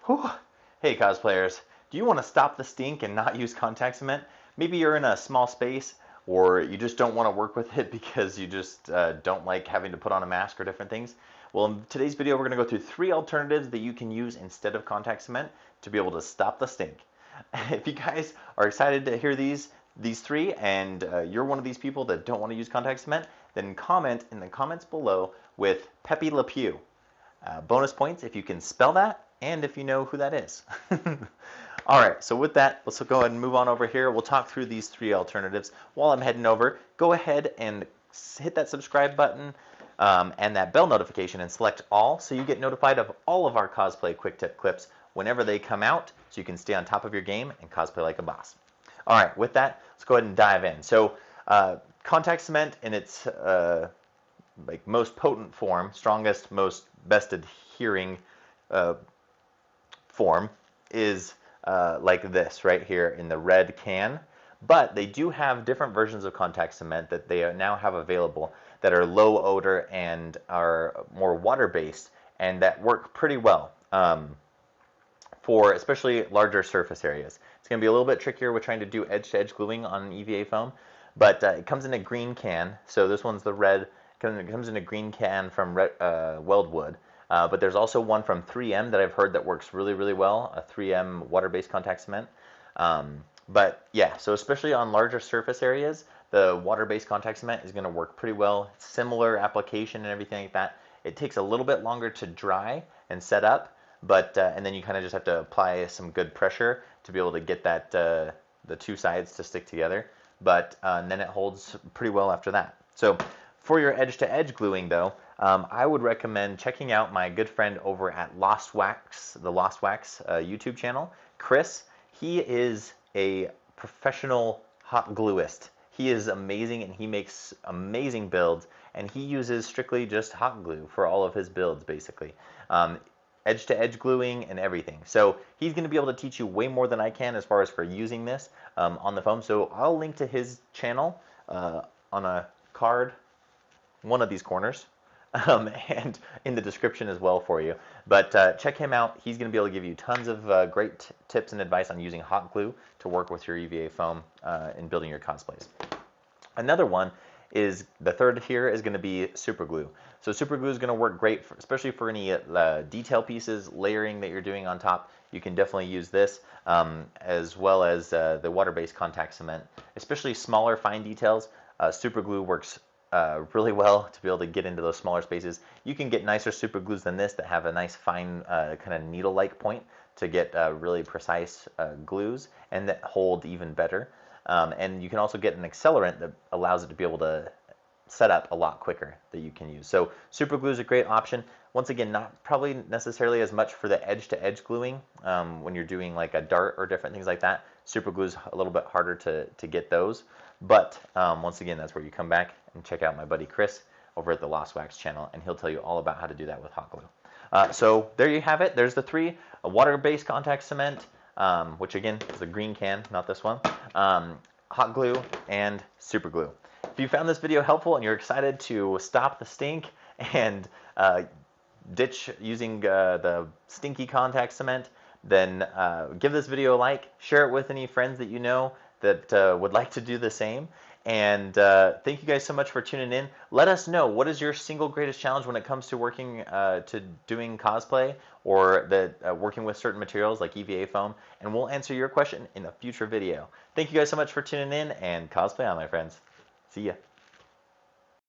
Whew. Hey cosplayers, do you want to stop the stink and not use contact cement? Maybe you're in a small space or you just don't want to work with it because you just don't like having to put on a mask or different things. Well, in today's video, we're going to go through 3 alternatives that you can use instead of contact cement to be able to stop the stink. If you guys are excited to hear these 3 and you're one of these people that don't want to use contact cement, then comment in the comments below with Pepe Le Pew. Bonus points if you can spell that and if you know who that is. All right, so with that, let's go ahead and move on over here. We'll talk through these 3 alternatives. While I'm heading over, go ahead and hit that subscribe button and that bell notification and select all so you get notified of all of our cosplay quick tip clips whenever they come out so you can stay on top of your game and cosplay like a boss. All right, with that, let's go ahead and dive in. So contact cement in its like most potent form, strongest, most best adhering form is like this right here in the red can. But they do have different versions of contact cement that they now have available that are low odor and are more water-based and that work pretty well for especially larger surface areas. It's going to be a little bit trickier with trying to do edge-to-edge gluing on EVA foam, but it comes in a green can. So this one's the red. It comes in a green can from Weldwood. But there's also one from 3M that I've heard that works really, really well, a 3M water-based contact cement. But yeah, so especially on larger surface areas, the water-based contact cement is going to work pretty well. Similar application and everything like that. It takes a little bit longer to dry and set up, but and then you kind of just have to apply some good pressure to be able to get that the 2 sides to stick together. But then it holds pretty well after that. So for your edge-to-edge gluing, though, I would recommend checking out my good friend over at Lost Wax, the Lost Wax YouTube channel, Chris. He is a professional hot gluist. He is amazing and he makes amazing builds, and he uses strictly just hot glue for all of his builds, basically. Edge-to-edge gluing and everything. So he's going to be able to teach you way more than I can as far as for using this on the foam. So I'll link to his channel on a card, one of these corners, and in the description as well for you. But check him out. He's going to be able to give you tons of great tips and advice on using hot glue to work with your EVA foam in building your cosplays. Another one is, the third here is going to be super glue. So super glue is going to work great, especially for any detail pieces, layering that you're doing on top. You can definitely use this, as well as the water-based contact cement. Especially smaller, fine details, super glue works really well to be able to get into those smaller spaces. You can get nicer super glues than this that have a nice fine kind of needle-like point to get really precise glues and that hold even better. And you can also get an accelerant that allows it to be able to set up a lot quicker that you can use. So super glue is a great option. Once again, not probably necessarily as much for the edge-to-edge gluing when you're doing like a dart or different things like that. Super glue is a little bit harder to get those. But once again, that's where you come back and check out my buddy Chris over at the Lost Wax channel, and he'll tell you all about how to do that with hot glue. So there you have it. There's the 3. A water-based contact cement, which again is a green can, not this one, hot glue, and super glue. If you found this video helpful and you're excited to stop the stink and ditch using the stinky contact cement, then give this video a like, share it with any friends that you know that would like to do the same. And thank you guys so much for tuning in. Let us know, what is your single greatest challenge when it comes to working to doing cosplay or working with certain materials like EVA foam, and we'll answer your question in a future video. Thank you guys so much for tuning in, and cosplay on, my friends. See ya.